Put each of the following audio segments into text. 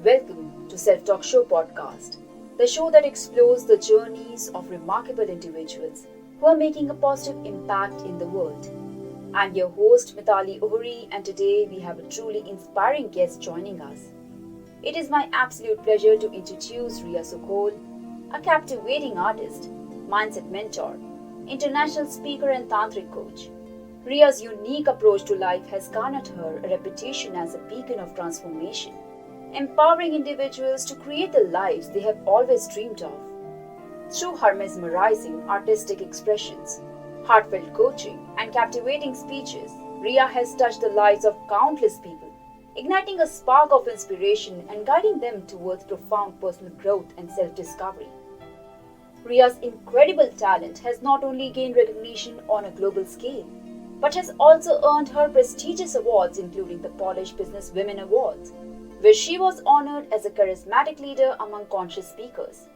Welcome to Self Talk Show podcast, the show that explores the journeys of remarkable individuals who are making a positive impact in the world. I'm your host Meetali Ohri, and today we have a truly inspiring guest joining us. It is my absolute pleasure to introduce Riya Sokol, a captivating artist, mindset mentor, international speaker, and tantric coach. Riya's unique approach to life has garnered her a reputation as a beacon of transformation, empowering individuals to create the lives they have always dreamed of. Through her mesmerizing artistic expressions, heartfelt coaching, and captivating speeches, Riya has touched the lives of countless people, igniting a spark of inspiration and guiding them towards profound personal growth and self-discovery. Riya's incredible talent has not only gained recognition on a global scale, but has also earned her prestigious awards, including the Polish Business Women Awards, where she was honored as a charismatic leader among conscious speakers.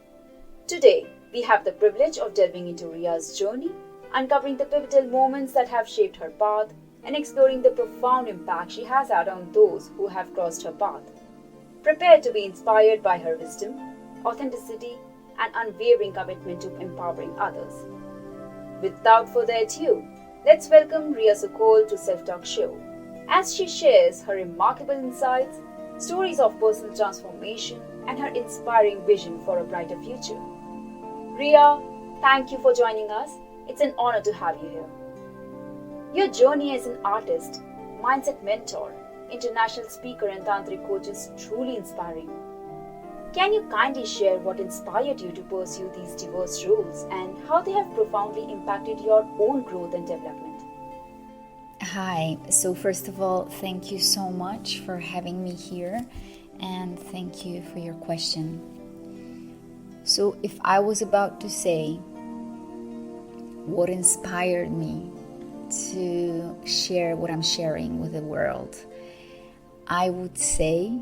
Today, we have the privilege of delving into Riya's journey, uncovering the pivotal moments that have shaped her path, and exploring the profound impact she has had on those who have crossed her path. Prepare to be inspired by her wisdom, authenticity, and unwavering commitment to empowering others. Without further ado, let's welcome Riya Sokol to Self Talk Show as she shares her remarkable insights, stories of personal transformation, and her inspiring vision for a brighter future. Riya, thank you for joining us. It's an honor to have you here. Your journey as an artist, mindset mentor, international speaker, and tantric coach is truly inspiring. Can you kindly share what inspired you to pursue these diverse roles and how they have profoundly impacted your own growth and development? Hi, so first of all, thank you so much for having me here, and thank you for your question. So if I was about to say what inspired me to share what I'm sharing with the world, I would say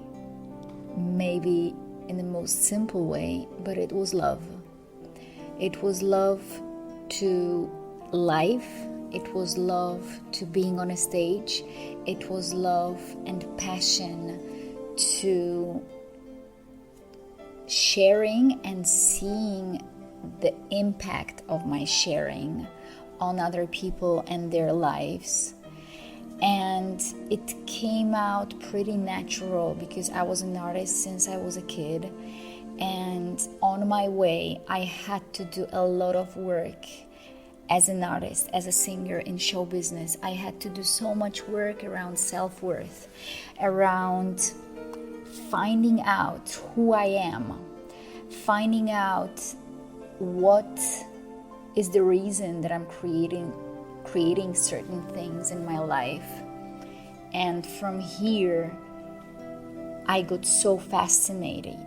maybe in the most simple way, but it was love. It was love to life. It was love to being on a stage. It was love and passion to sharing and seeing the impact of my sharing on other people and their lives. And it came out pretty natural because I was an artist since I was a kid. And on my way, I had to do a lot of work as an artist, as a singer in show business. I had to do so much work around self-worth, around finding out who I am, finding out what is the reason that I'm creating certain things in my life. And from here, I got so fascinated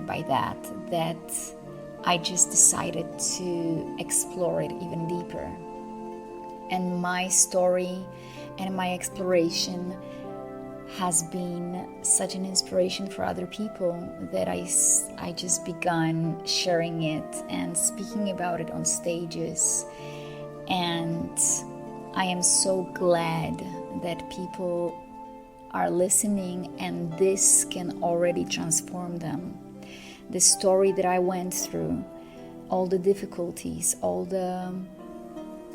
by that I just decided to explore it even deeper. And my story and my exploration has been such an inspiration for other people that I just began sharing it and speaking about it on stages. And I am so glad that people are listening and this can already transform them. The story that I went through, all the difficulties, all the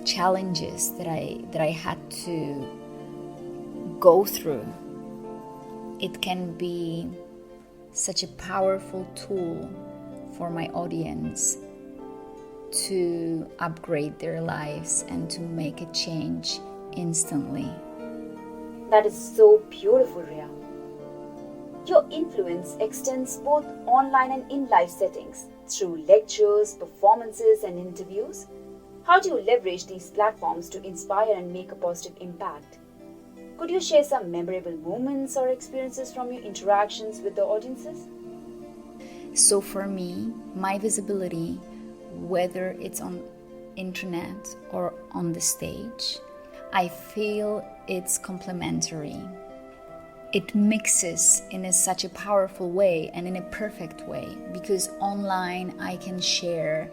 challenges that I had to go through, it can be such a powerful tool for my audience to upgrade their lives and to make a change instantly. That is so beautiful, Riya. Your influence extends both online and in live settings through lectures, performances, and interviews. How do you leverage these platforms to inspire and make a positive impact? Could you share some memorable moments or experiences from your interactions with the audiences? So for me, my visibility, whether it's on internet or on the stage, I feel it's complementary. It mixes in such a powerful way and in a perfect way, because online I can share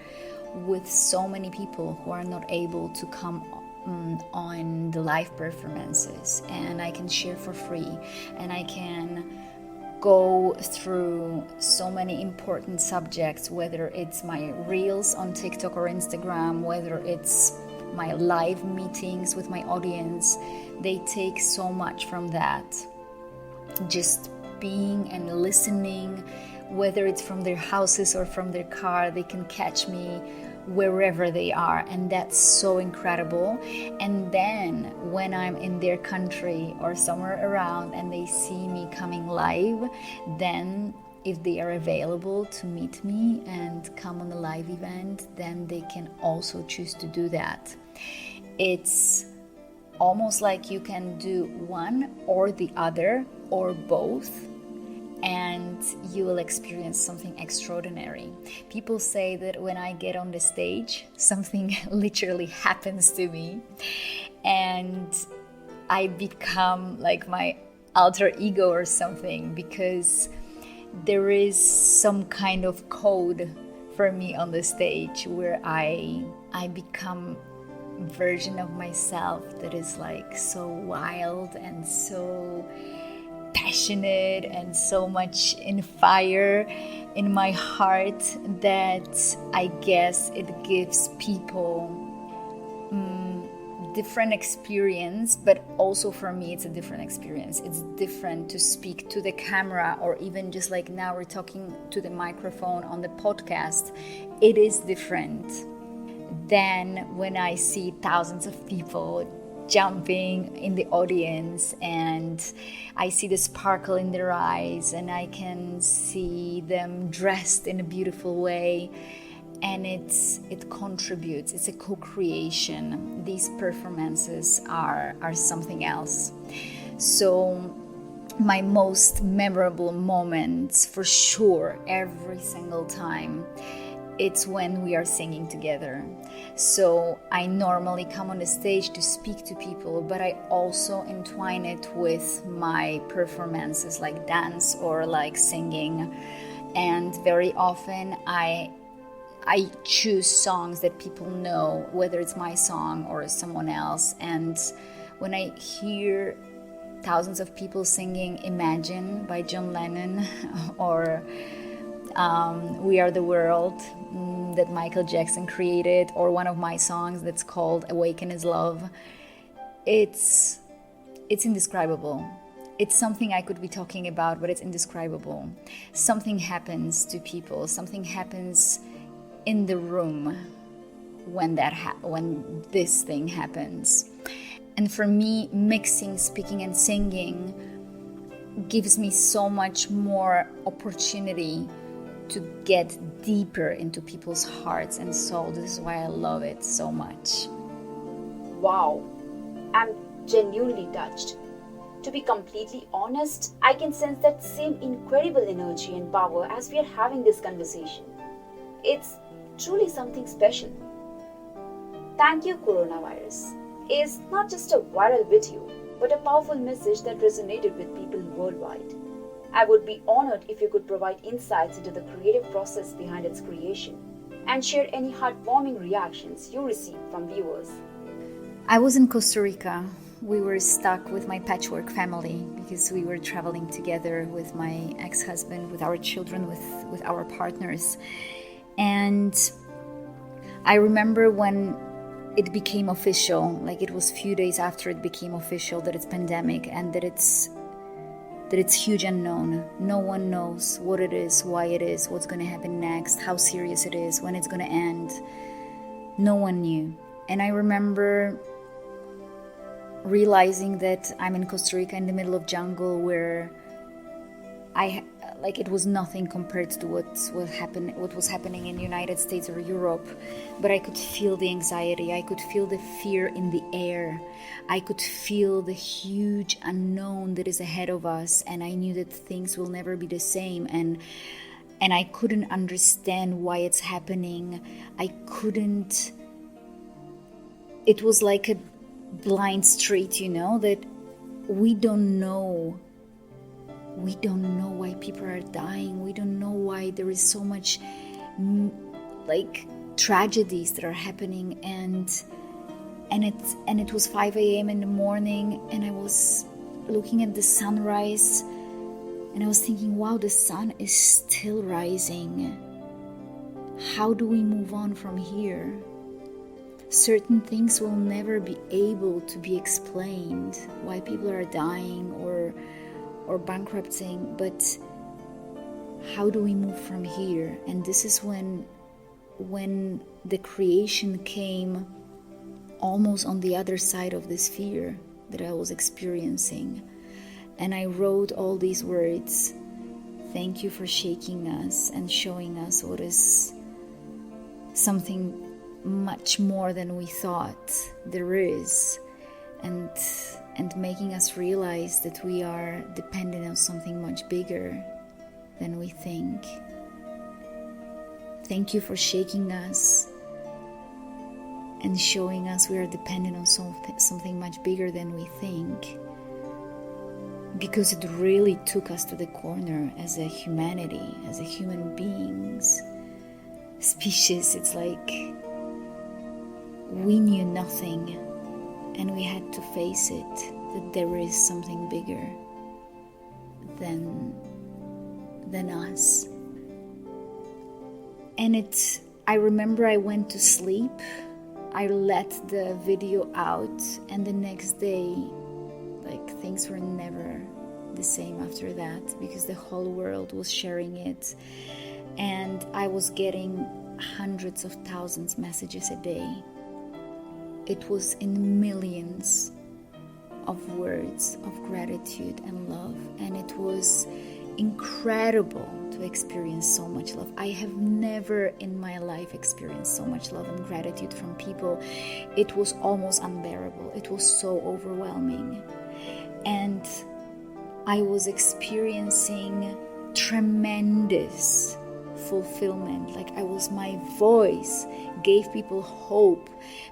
with so many people who are not able to come on the live performances, and I can share for free, and I can go through so many important subjects, whether it's my reels on TikTok or Instagram, whether it's my live meetings with my audience. They take so much from that. Just being and listening, whether it's from their houses or from their car, they can catch me wherever they are, and that's so incredible. And then when I'm in their country or somewhere around and they see me coming live, then if they are available to meet me and come on a live event, then they can also choose to do that. It's almost like you can do one or the other or both, and you will experience something extraordinary. People say that when I get on the stage, something literally happens to me and I become like my alter ego or something, because there is some kind of code for me on the stage where I become a version of myself that is like so wild and so passionate and so much in fire in my heart that I guess it gives people different experience. But also for me it's a different experience. It's different to speak to the camera, or even just like now we're talking to the microphone on the podcast. It is different than when I see thousands of people jumping in the audience and I see the sparkle in their eyes and I can see them dressed in a beautiful way, and it contributes. It's a co-creation. These performances are something else. So my most memorable moments, for sure, every single time, it's when we are singing together. So I normally come on the stage to speak to people, but I also entwine it with my performances like dance or like singing. And very often I choose songs that people know, whether it's my song or someone else. And when I hear thousands of people singing Imagine by John Lennon or We Are the World that Michael Jackson created, or one of my songs that's called Awaken is Love, it's indescribable. It's something I could be talking about, but it's indescribable. Something happens to people. Something happens in the room when this thing happens. And for me, mixing, speaking, and singing gives me so much more opportunity to get deeper into people's hearts and souls. This is why I love it so much. Wow, I'm genuinely touched. To be completely honest, I can sense that same incredible energy and power as we are having this conversation. It's truly something special. Thank You Coronavirus is not just a viral video, but a powerful message that resonated with people worldwide. I would be honored if you could provide insights into the creative process behind its creation and share any heartwarming reactions you received from viewers. I was in Costa Rica. We were stuck with my patchwork family because we were traveling together with my ex-husband, with our children, with our partners. And I remember when it became official, like it was a few days after it became official that it's pandemic and that it's huge unknown. No one knows what it is, why it is, what's going to happen next, how serious it is, when it's going to end. No one knew. And I remember realizing that I'm in Costa Rica in the middle of jungle where it was nothing compared to what was happening in the United States or Europe. But I could feel the anxiety. I could feel the fear in the air. I could feel the huge unknown that is ahead of us. And I knew that things will never be the same. And I couldn't understand why it's happening. It was like a blind street, that we don't know. We don't know why people are dying. We don't know why there is so much tragedies that are happening. And it was 5 a.m. in the morning, and I was looking at the sunrise And I was thinking, wow, the sun is still rising. How do we move on from here? Certain things will never be able to be explained, why people are dying or bankrupting, but how do we move from here? And this is when the creation came almost on the other side of this fear that I was experiencing. And I wrote all these words: thank you for shaking us and showing us what is something much more than we thought there is, and making us realize that we are dependent on something much bigger than we think. Thank you for shaking us and showing us we are dependent on something much bigger than we think, because it really took us to the corner as a humanity, as a human beings, species. It's like we knew nothing and we had to face it, that there is something bigger than us. And I remember I went to sleep, I let the video out, and the next day, like, things were never the same after that, because the whole world was sharing it, and I was getting hundreds of thousands messages a day. It was in millions of words of gratitude and love, and it was incredible to experience so much love. I have never in my life experienced so much love and gratitude from people. It was almost unbearable. It was so overwhelming. And I was experiencing tremendous fulfillment. Like, my voice gave people hope.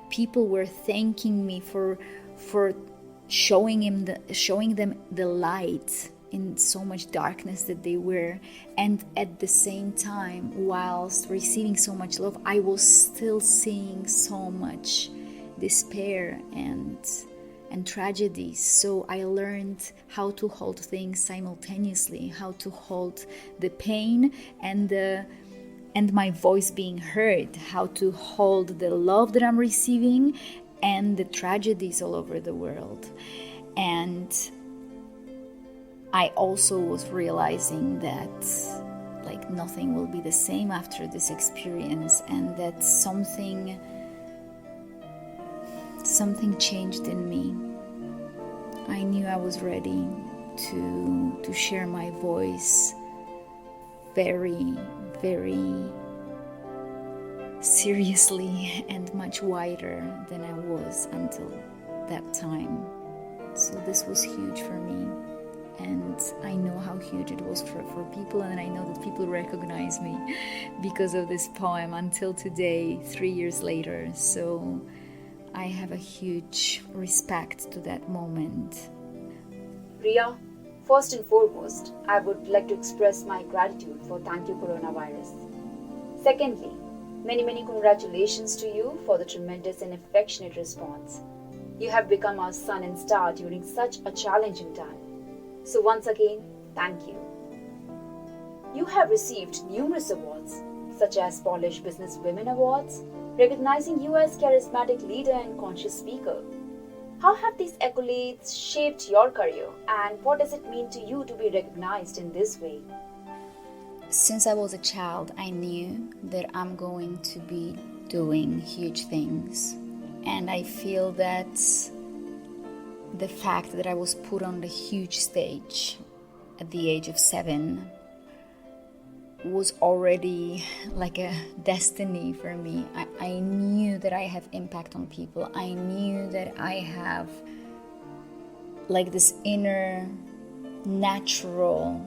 People were thanking me for showing them the light in so much darkness that they were. And at the same time, whilst receiving so much love, I was still seeing so much despair and tragedies. So I learned how to hold things simultaneously, how to hold the pain and my voice being heard, how to hold the love that I'm receiving and the tragedies all over the world. And I also was realizing that, like, nothing will be the same after this experience, and that something changed in me. I knew I was ready to share my voice very, very seriously and much wider than I was until that time. So this was huge for me. And I know how huge it was for people, and I know that people recognize me because of this poem until today, 3 years later. So I have a huge respect to that moment. Riya, first and foremost, I would like to express my gratitude for Thank You Coronavirus. Secondly, many, many congratulations to you for the tremendous and affectionate response. You have become our sun and star during such a challenging time. So once again, thank you. You have received numerous awards, such as Polish Business Women Awards, recognizing you as charismatic leader and conscious speaker. How have these accolades shaped your career, and what does it mean to you to be recognized in this way? Since I was a child, I knew that I'm going to be doing huge things. And I feel that the fact that I was put on the huge stage at the age of 7 was already like a destiny for me. I knew that I have impact on people. I knew that I have like this inner natural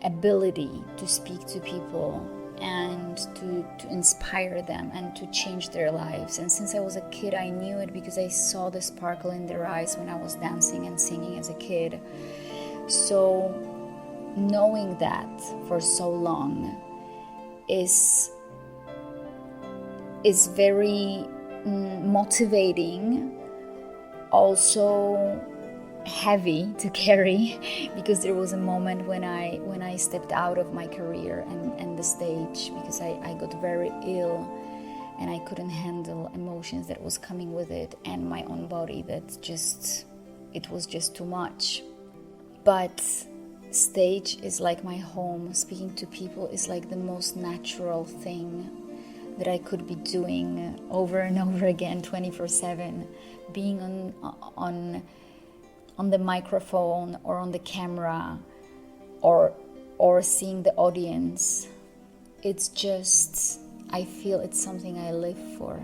ability to speak to people and to inspire them and to change their lives. And since I was a kid, I knew it because I saw the sparkle in their eyes when I was dancing and singing as a kid. So knowing that for so long is very motivating, also heavy to carry because there was a moment when I stepped out of my career and the stage because I got very ill and I couldn't handle emotions that was coming with it and my own body it was just too much. But stage is like my home. Speaking to people is like the most natural thing that I could be doing over and over again 24/7. Being on the microphone or on the camera or seeing the audience, it's just, I feel it's something I live for.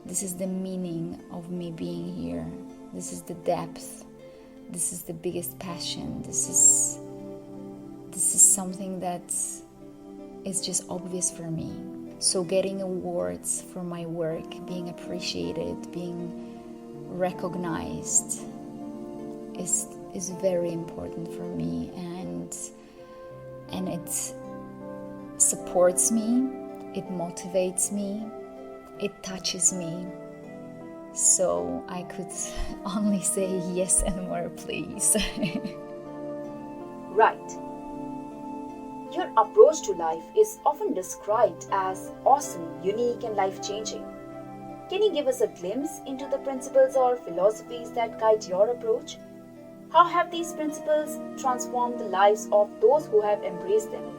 This is the meaning of me being here. This is the depth. This is the biggest passion. This is something that is just obvious for me. So getting awards for my work, being appreciated, being recognized is very important for me, and it supports me, it motivates me, it touches me. So I could only say yes and more, please. Right. Your approach to life is often described as awesome, unique, and life-changing. Can you give us a glimpse into the principles or philosophies that guide your approach? How have these principles transformed the lives of those who have embraced them?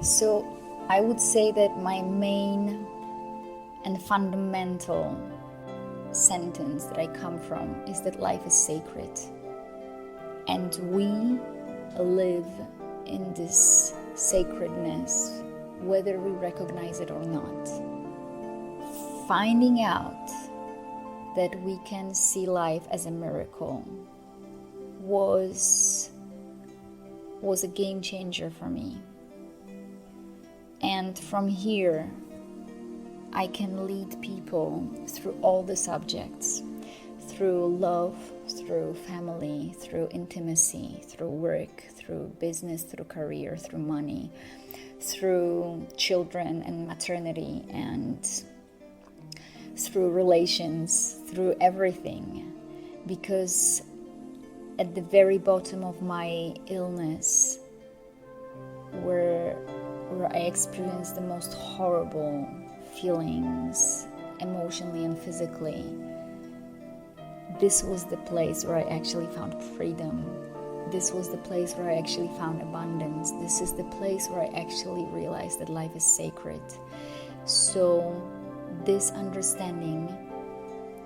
So I would say that my main and fundamental sentence that I come from is that life is sacred. And we live in this sacredness, whether we recognize it or not. Finding out that we can see life as a miracle was a game changer for me. And from here, I can lead people through all the subjects, through love, through family, through intimacy, through work, through business, through career, through money, through children and maternity, and through relations, through everything. Because at the very bottom of my illness, where I experienced the most horrible feelings, emotionally and physically, this was the place where I actually found freedom. This was the place where I actually found abundance. This is the place where I actually realized that life is sacred. So this understanding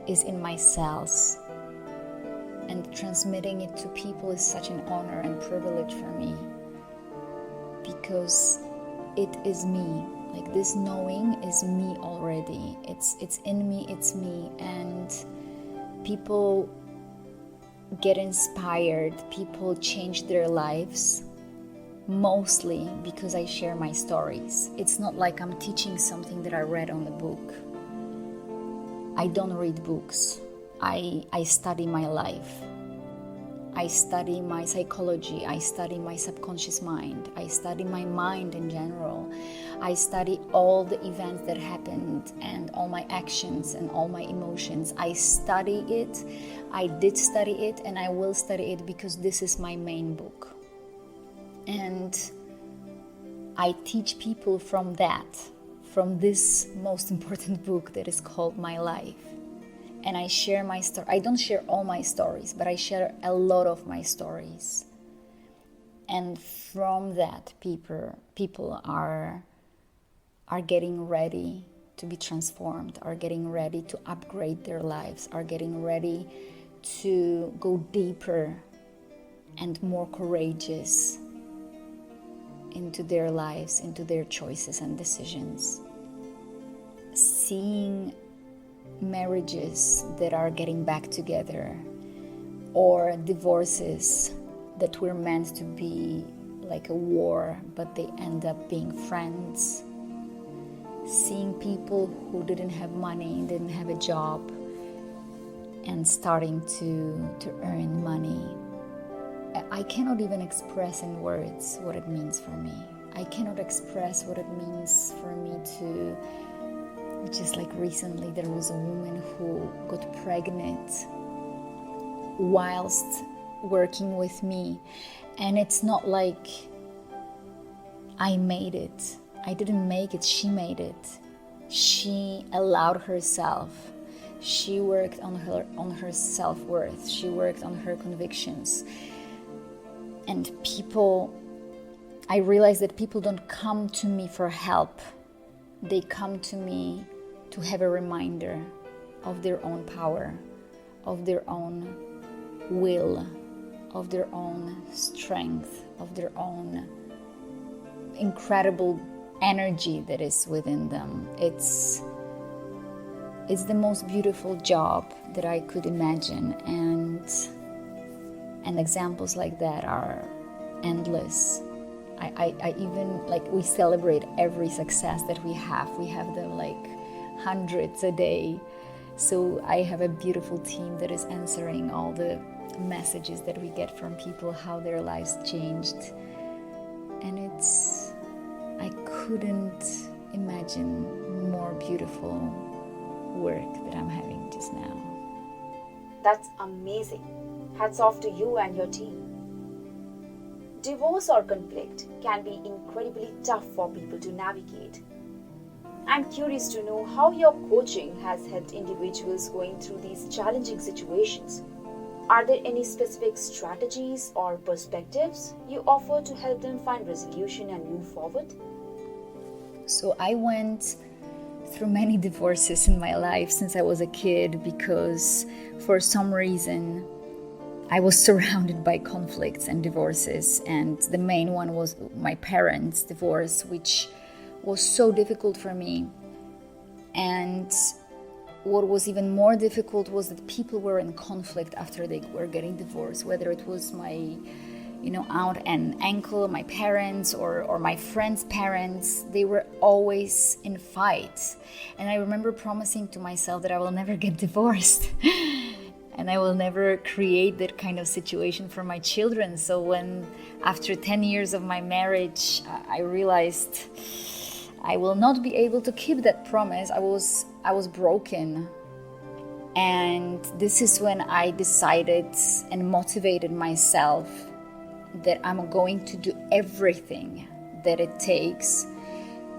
is in my cells, and transmitting it to people is such an honor and privilege for me, because it is me. Like, this knowing is me already. It's in me, it's me. And people get inspired, people change their lives, mostly because I share my stories. It's not like I'm teaching something that I read on the book. I don't read books. I study my life. I study my psychology. I study my subconscious mind. I study my mind in general. I study all the events that happened and all my actions and all my emotions. I study it. I did study it, and I will study it because this is my main book. And I teach people from this most important book that is called my life. And I share my story. I don't share all my stories, but I share a lot of my stories. And from that, people are getting ready to be transformed, are getting ready to upgrade their lives, are getting ready to go deeper and more courageous into their lives, into their choices and decisions. Seeing marriages that are getting back together, or divorces that were meant to be like a war, but they end up being friends. Seeing people who didn't have money, didn't have a job, and starting to earn money. I cannot even express in words what it means for me. I cannot express what it means for me to... Just like recently, there was a woman who got pregnant whilst working with me. And it's not like I made it. I didn't make it, she made it. She allowed herself. She worked on her self-worth. She worked on her convictions. And I realized that people don't come to me for help. They come to me to have a reminder of their own power, of their own will, of their own strength, of their own incredible energy that is within them. It's the most beautiful job that I could imagine, and examples like that are endless. I even, like, we celebrate every success that we have. We have them like hundreds a day. So I have a beautiful team that is answering all the messages that we get from people, how their lives changed. And I couldn't imagine more beautiful work that I'm having just now. That's amazing. Hats off to you and your team. Divorce or conflict can be incredibly tough for people to navigate. I'm curious to know how your coaching has helped individuals going through these challenging situations. Are there any specific strategies or perspectives you offer to help them find resolution and move forward? So I went through many divorces in my life since I was a kid because for some reason I was surrounded by conflicts and divorces, and the main one was my parents' divorce, which was so difficult for me. And what was even more difficult was that people were in conflict after they were getting divorced, whether it was my aunt and uncle, my parents, or my friends' parents. They were always in fights. And I remember promising to myself that I will never get divorced. And I will never create that kind of situation for my children. So when, after 10 years of my marriage, I realized I will not be able to keep that promise, I was broken. And this is when I decided and motivated myself that I'm going to do everything that it takes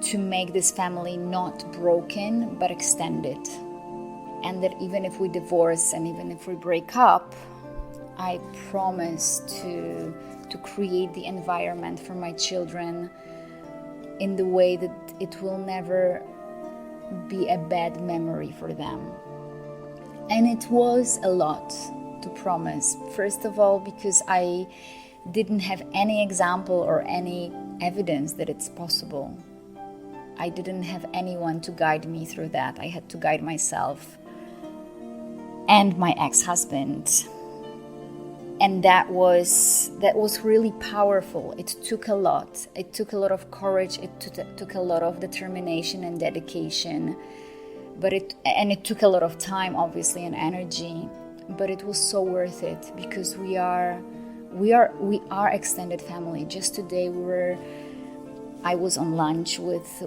to make this family not broken, but extended. And that even if we divorce and even if we break up, I promise to create the environment for my children in the way that it will never be a bad memory for them. And it was a lot to promise. First of all, because I didn't have any example or any evidence that it's possible. I didn't have anyone to guide me through that. I had to guide myself and my ex-husband. And that was really powerful. It took a lot. It took a lot of courage. It took a lot of determination and dedication. And it took a lot of time, obviously, and energy. But it was so worth it because we are extended family. Just today I was on lunch with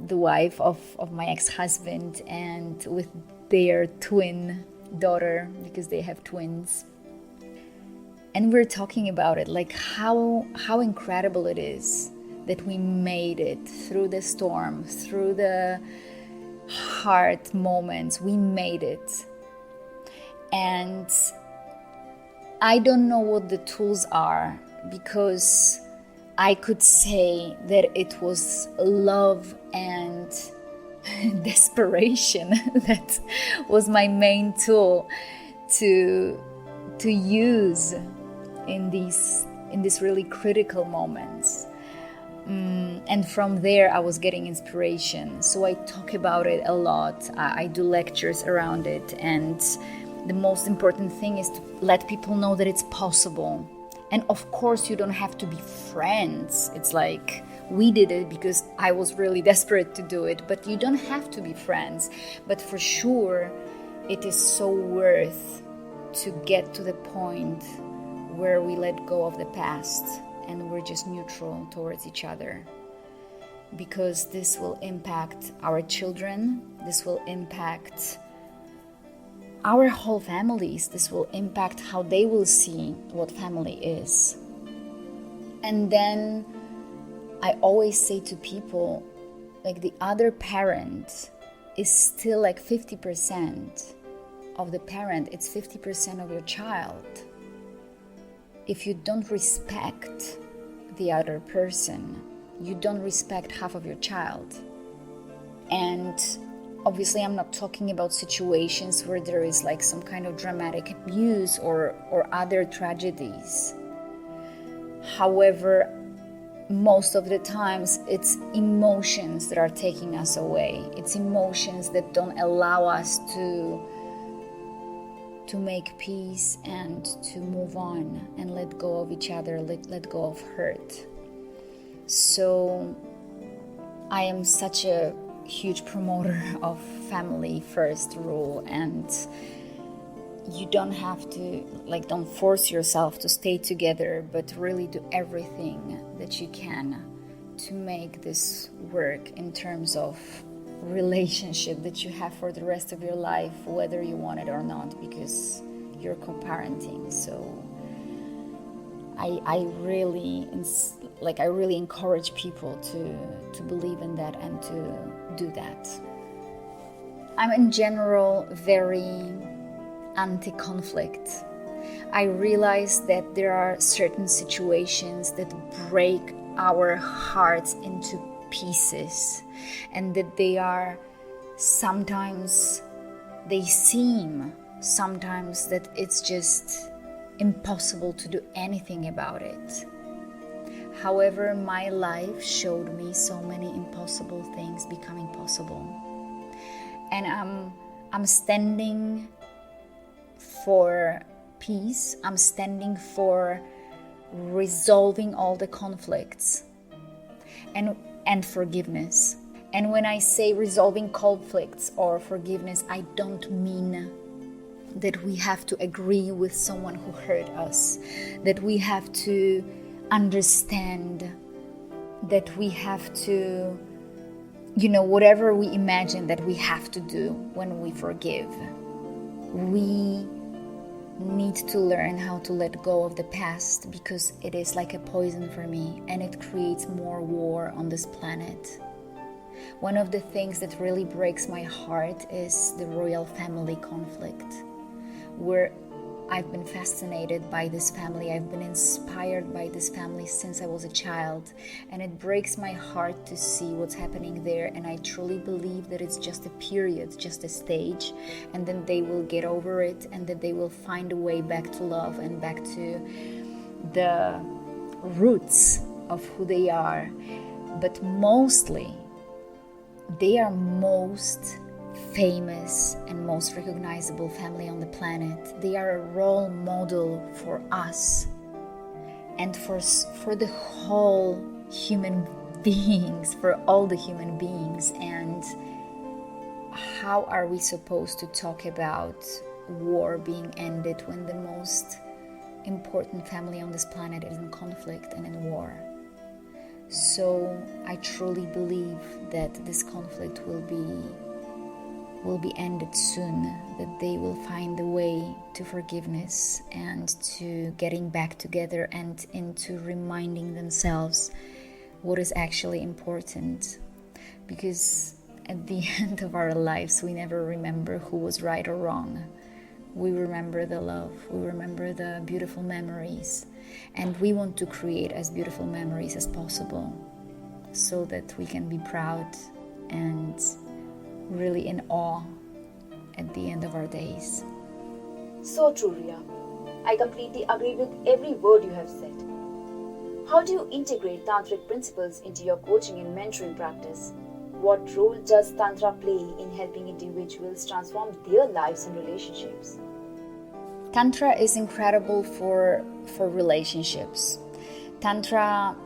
the wife of my ex-husband and with their twin daughter, because they have twins. And we're talking about it, like how incredible it is that we made it through the storm, through the hard moments. We made it. And I don't know what the tools are, because I could say that it was love and desperation that was my main tool to use in these really critical moments. And from there I was getting inspiration. So I talk about it a lot. I do lectures around it, and the most important thing is to let people know that it's possible. And of course you don't have to be friends. It's like we did it because I was really desperate to do it, but you don't have to be friends. But for sure it is so worth to get to the point where we let go of the past and we're just neutral towards each other, because this will impact our children, this will impact our whole families, this will impact how they will see what family is. And then I always say to people, like, the other parent is still like 50% of the parent. It's 50% of your child. If you don't respect the other person, you don't respect half of your child. And obviously I'm not talking about situations where there is like some kind of dramatic abuse or other tragedies. However, most of the times it's emotions that are taking us away. It's emotions that don't allow us to make peace and to move on and let go of each other, let go of hurt. So I am such a huge promoter of family first rule, and you don't have to, like, don't force yourself to stay together, but really do everything that you can to make this work in terms of relationship that you have for the rest of your life, whether you want it or not, because you're co-parenting. So I really encourage people to believe in that and to do that. I'm in general very anti-conflict. I realize that there are certain situations that break our hearts into pieces, and that they sometimes that it's just impossible to do anything about it. However, my life showed me so many impossible things becoming possible, and I'm standing for peace. I'm standing for resolving all the conflicts and forgiveness. And when I say resolving conflicts or forgiveness, I don't mean that we have to agree with someone who hurt us, that we have to understand, that we have to, whatever we imagine that we have to do when we forgive. We need to learn how to let go of the past, because it is like a poison for me and it creates more war on this planet. One of the things that really breaks my heart is the royal family conflict, where I've been fascinated by this family. I've been inspired by this family since I was a child, and it breaks my heart to see what's happening there. And I truly believe that it's just a period, just a stage, and then they will get over it, and that they will find a way back to love and back to the roots of who they are. But mostly, they are most famous and most recognizable family on the planet. They are a role model for us and for the whole human beings, for all the human beings. And how are we supposed to talk about war being ended when the most important family on this planet is in conflict and in war? So I truly believe that this conflict will be ended soon, that they will find a way to forgiveness and to getting back together and into reminding themselves what is actually important. Because at the end of our lives, we never remember who was right or wrong. We remember the love, we remember the beautiful memories, and we want to create as beautiful memories as possible so that we can be proud and really in awe at the end of our days. So true, Riya. I completely agree with every word you have said. How do you integrate tantric principles into your coaching and mentoring practice? What role does Tantra play in helping individuals transform their lives and relationships? Tantra is incredible for relationships. Tantra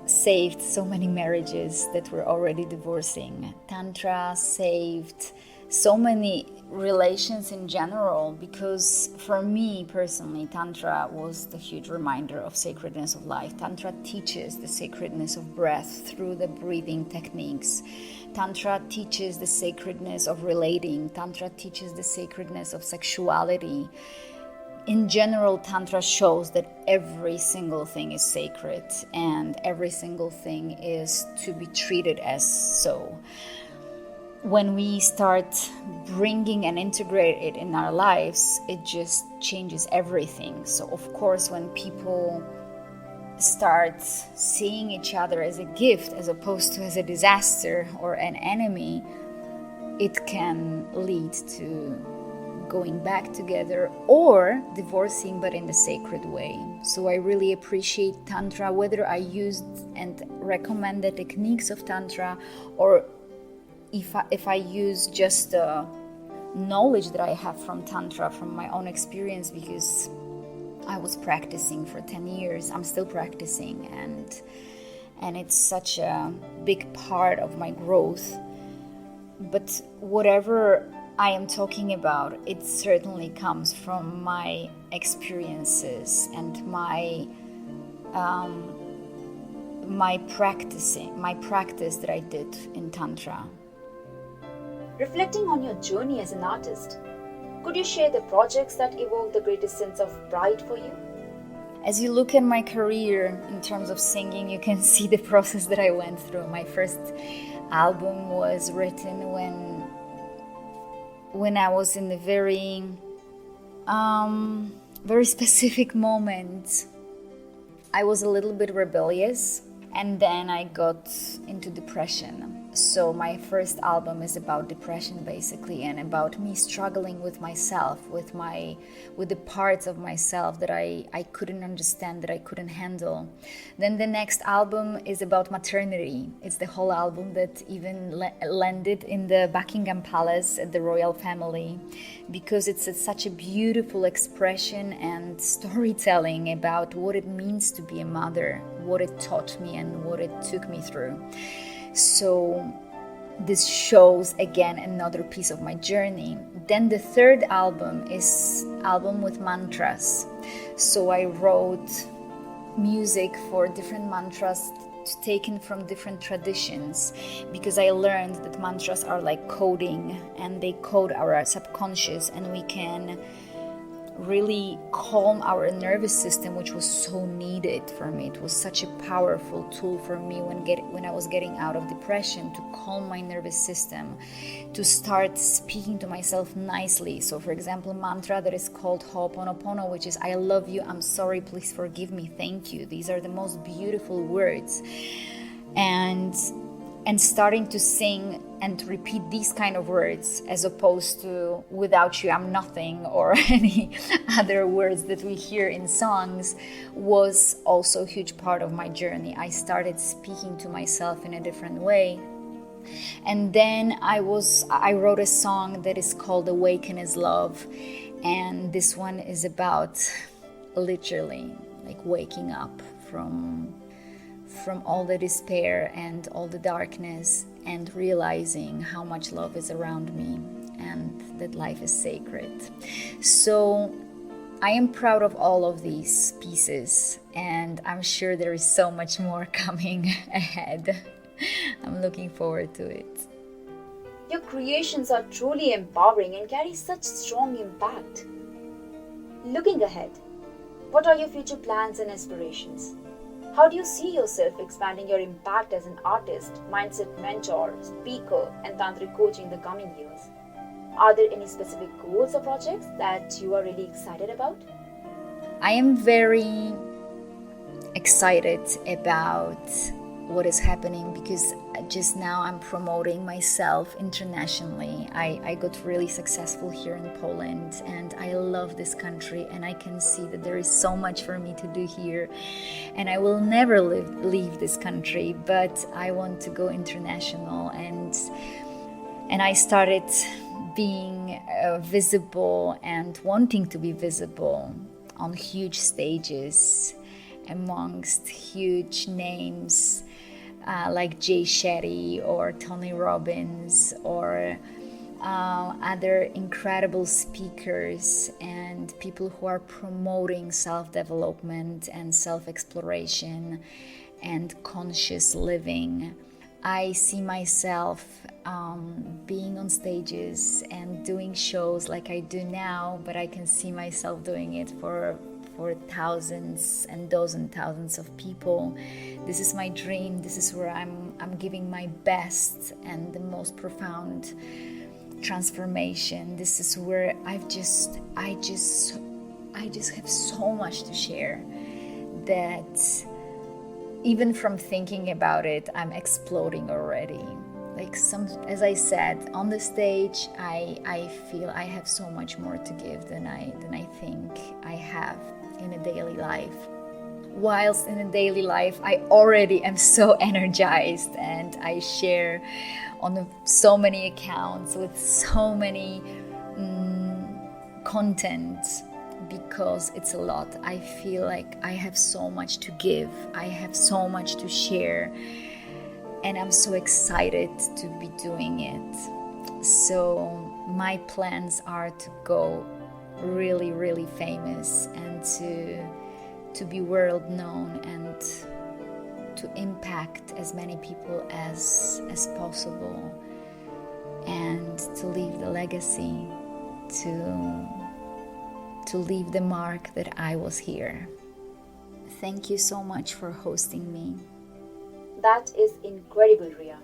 saved so many marriages that were already divorcing. Tantra saved so many relations in general, because for me personally, Tantra was the huge reminder of sacredness of life. Tantra teaches the sacredness of breath through the breathing techniques. Tantra teaches the sacredness of relating. Tantra teaches the sacredness of sexuality. In general, Tantra shows that every single thing is sacred and every single thing is to be treated as so. When we start bringing and integrate it in our lives, it just changes everything. So of course, when people start seeing each other as a gift as opposed to as a disaster or an enemy, it can lead to going back together or divorcing, but in the sacred way. So I really appreciate Tantra, whether I used and recommend the techniques of Tantra, or if I use just the knowledge that I have from Tantra, from my own experience, because I was practicing for 10 years. I'm still practicing, and it's such a big part of my growth. But whatever I am talking about, it certainly comes from my experiences and my practice that I did in Tantra. Reflecting on your journey as an artist, could you share the projects that evoke the greatest sense of pride for you? As you look at my career in terms of singing, you can see the process that I went through. My first album was written when I was in a very specific moment. I was a little bit rebellious, and then I got into depression. So my first album is about depression, basically, and about me struggling with myself, with the parts of myself that I couldn't understand, that I couldn't handle. Then the next album is about maternity. It's the whole album that even landed in the Buckingham Palace at the royal family, because it's such a beautiful expression and storytelling about what it means to be a mother, what it taught me and what it took me through. So this shows again another piece of my journey. Then the third album is album with mantras. So I wrote music for different mantras taken from different traditions, because I learned that mantras are like coding, and they code our subconscious, and we can really calm our nervous system, which was so needed for me. It was such a powerful tool for me when I was getting out of depression, to calm my nervous system, to start speaking to myself nicely. So for example, mantra that is called Ho'oponopono, which is I love you, I'm sorry, please forgive me, thank you. These are the most beautiful words. And starting to sing and to repeat these kind of words, as opposed to without you I'm nothing, or any other words that we hear in songs, was also a huge part of my journey. I started speaking to myself in a different way. And then I wrote a song that is called Awaken is Love, and this one is about literally like waking up from all the despair and all the darkness, and realizing how much love is around me and that life is sacred. So I am proud of all of these pieces, and I'm sure there is so much more coming ahead. I'm looking forward to it. Your creations are truly empowering and carry such strong impact. Looking ahead, what are your future plans and aspirations? How do you see yourself expanding your impact as an artist, mindset mentor, speaker, and tantric coach in the coming years? Are there any specific goals or projects that you are really excited about? I am very excited about what is happening, because just now I'm promoting myself internationally. I got really successful here in Poland, and I love this country, and I can see that there is so much for me to do here, and I will never leave this country, but I want to go international, and I started being visible and wanting to be visible on huge stages amongst huge names like Jay Shetty or Tony Robbins or other incredible speakers and people who are promoting self-development and self-exploration and conscious living. I see myself being on stages and doing shows like I do now, but I can see myself doing it for thousands and dozens thousands of people. This is my dream. This is where I'm giving my best and the most profound transformation. This is where I just have so much to share that even from thinking about it, I'm exploding already. As I said, on the stage, I feel I have so much more to give than I think I have in a daily life. Whilst in a daily life, I already am so energized, and I share on so many accounts with so many content, because it's a lot. I feel like I have so much to give. I have so much to share. And I'm so excited to be doing it. So my plans are to go really, really famous and to be world known and to impact as many people as possible, and to leave the legacy, to leave the mark that I was here. Thank you so much for hosting me. That is incredible, Riya.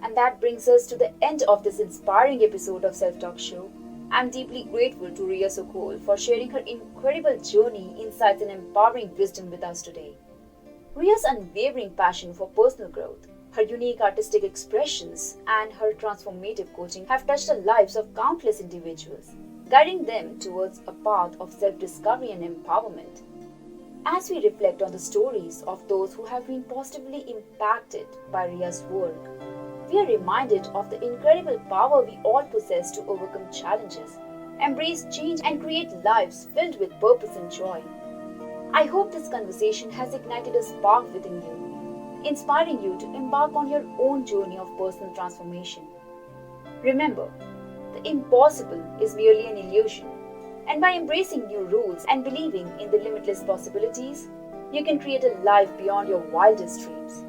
And that brings us to the end of this inspiring episode of Self Talk Show. I'm deeply grateful to Riya Sokol for sharing her incredible journey, insights, and empowering wisdom with us today. Riya's unwavering passion for personal growth, her unique artistic expressions, and her transformative coaching have touched the lives of countless individuals, guiding them towards a path of self-discovery and empowerment. As we reflect on the stories of those who have been positively impacted by Riya's work, we are reminded of the incredible power we all possess to overcome challenges, embrace change, and create lives filled with purpose and joy. I hope this conversation has ignited a spark within you, inspiring you to embark on your own journey of personal transformation. Remember, the impossible is merely an illusion, and by embracing new rules and believing in the limitless possibilities, you can create a life beyond your wildest dreams.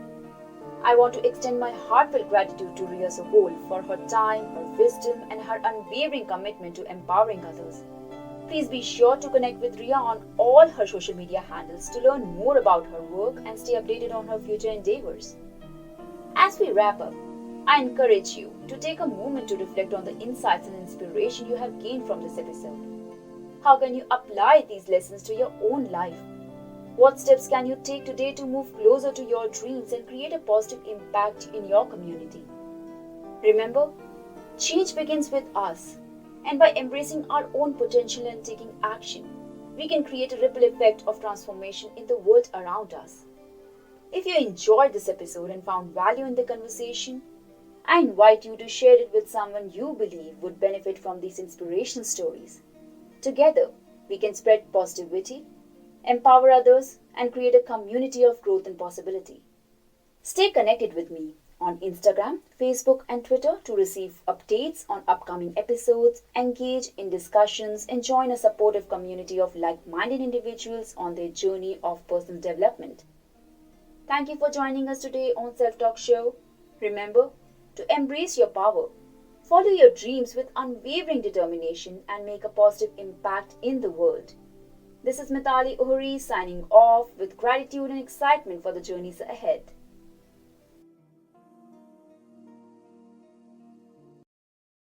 I want to extend my heartfelt gratitude to Riya Sokol for her time, her wisdom, and her unwavering commitment to empowering others. Please be sure to connect with Riya on all her social media handles to learn more about her work and stay updated on her future endeavors. As we wrap up, I encourage you to take a moment to reflect on the insights and inspiration you have gained from this episode. How can you apply these lessons to your own life? What steps can you take today to move closer to your dreams and create a positive impact in your community? Remember, change begins with us, and by embracing our own potential and taking action, we can create a ripple effect of transformation in the world around us. If you enjoyed this episode and found value in the conversation, I invite you to share it with someone you believe would benefit from these inspirational stories. Together, we can spread positivity, empower others, and create a community of growth and possibility. Stay connected with me on Instagram, Facebook, and Twitter to receive updates on upcoming episodes, engage in discussions, and join a supportive community of like-minded individuals on their journey of personal development. Thank you for joining us today on Self Talk Show. Remember to embrace your power, follow your dreams with unwavering determination, and make a positive impact in the world. This is Meetali Ohri signing off with gratitude and excitement for the journeys ahead.